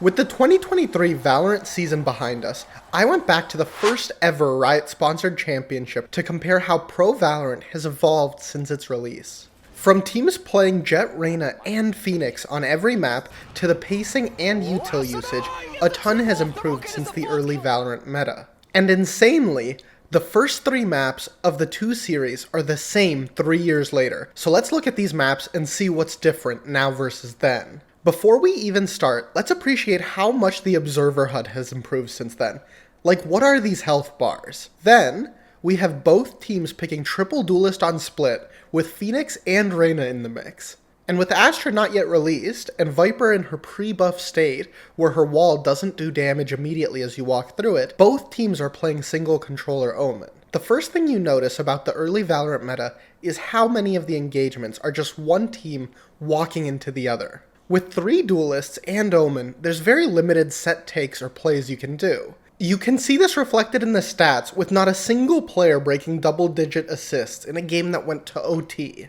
With the 2023 Valorant season behind us, I went back to the first ever Riot-sponsored championship to compare how Pro Valorant has evolved since its release. From teams playing Jett, Reyna, and Phoenix on every map, to the pacing and util usage, a ton has improved since the early Valorant meta. And insanely, the first 3 maps of the 2 series are the same 3 years later. So let's look at these maps and see what's different now versus then. Before we even start, let's appreciate how much the Observer HUD has improved since then. Like, what are these health bars? Then, we have both teams picking triple duelist on split, with Phoenix and Reyna in the mix. And with Astra not yet released, and Viper in her pre-buff state, where her wall doesn't do damage immediately as you walk through it, both teams are playing single controller Omen. The first thing you notice about the early Valorant meta is how many of the engagements are just one team walking into the other. With 3 duelists and Omen, there's very limited set takes or plays you can do. You can see this reflected in the stats, with not a single player breaking double-digit assists in a game that went to OT.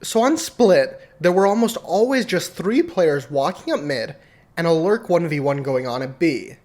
So on Split, there were almost always just 3 players walking up mid, and a lurk 1v1 going on at B.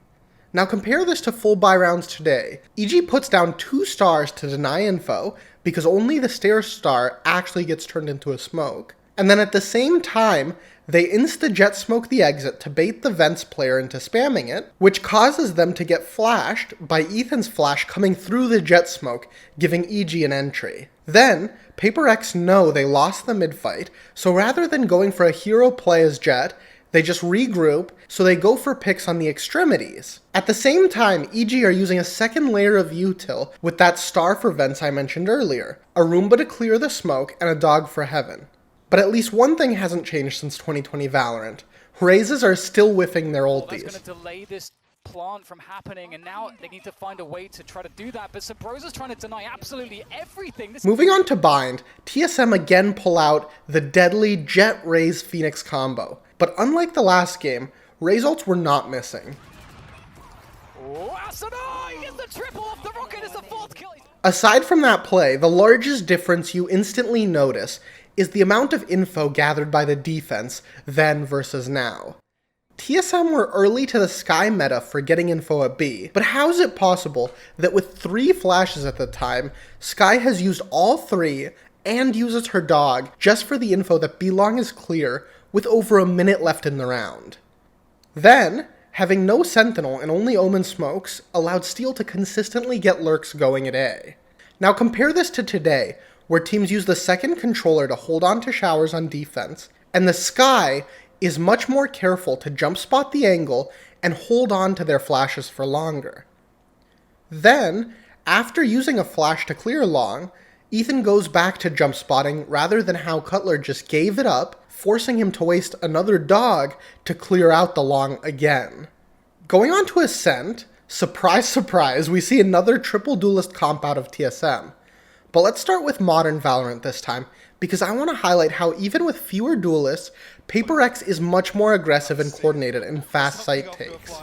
Now compare this to full buy rounds today. EG puts down 2 stars to deny info, because only the stairs star actually gets turned into a smoke. And then at the same time, they insta-jet smoke the exit to bait the vents player into spamming it, which causes them to get flashed by Ethan's flash coming through the jet smoke, giving EG an entry. Then, Paper X know they lost the mid-fight, so rather than going for a hero play as Jett, they just regroup, so they go for picks on the extremities. At the same time, EG are using a second layer of util with that star for vents I mentioned earlier, a Roomba to clear the smoke, and a dog for heaven. But at least one thing hasn't changed since 2020 Valorant. Razes are still whiffing their ulties. That's going to delay this plant from happening, and now they need to find a way to try to do that, but Sabrosa's trying to deny absolutely everything. Moving on to Bind, TSM again pull out the deadly Jett Raze Phoenix combo. But unlike the last game, Raze ults were not missing. Oh, Asadai is the triple off the rocket, is the 4th kill. Aside from that play, the largest difference you instantly notice is the amount of info gathered by the defense then versus now. TSM were early to the Sky meta for getting info at B, but how is it possible that with 3 flashes at the time, Sky has used all 3 and uses her dog just for the info that B long is clear with over a minute left in the round? Then, having no Sentinel and only Omen smokes allowed Steel to consistently get lurks going at A. Now compare this to today, where teams use the second controller to hold on to showers on defense, and the Sky is much more careful to jump spot the angle and hold on to their flashes for longer. Then, after using a flash to clear long, Ethan goes back to jump spotting rather than how Cutler just gave it up, forcing him to waste another dog to clear out the long again. Going on to Ascent, surprise surprise, we see another triple duelist comp out of TSM. But let's start with modern Valorant this time, because I want to highlight how even with fewer duelists, Paper X is much more aggressive and coordinated in fast sight takes.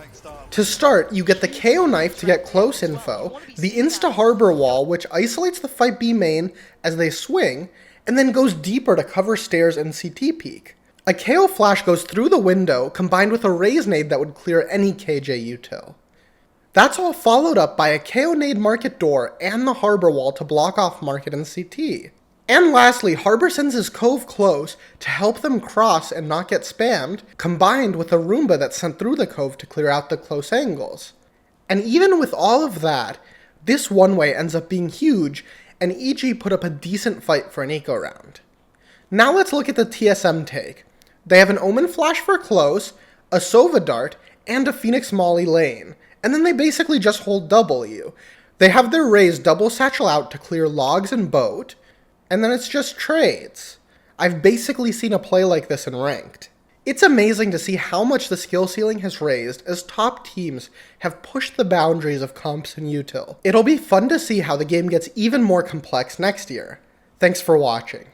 To start, you get the KO knife to get close info, the insta harbor wall which isolates the fight B main as they swing, and then goes deeper to cover stairs and CT peek. A KO flash goes through the window, combined with a Raze nade that would clear any KJ util. That's all followed up by a KO nade market door and the harbor wall to block off market and CT. And lastly, Harbor sends his cove close to help them cross and not get spammed, combined with a Roomba that sent through the cove to clear out the close angles. And even with all of that, this one-way ends up being huge, and EG put up a decent fight for an eco round. Now let's look at the TSM take. They have an Omen flash for close, a Sova dart, and a Phoenix Molly lane, and then they basically just hold W. They have their Raze double satchel out to clear logs and boat, and then it's just trades. I've basically seen a play like this in ranked. It's amazing to see how much the skill ceiling has raised as top teams have pushed the boundaries of comps and util. It'll be fun to see how the game gets even more complex next year. Thanks for watching.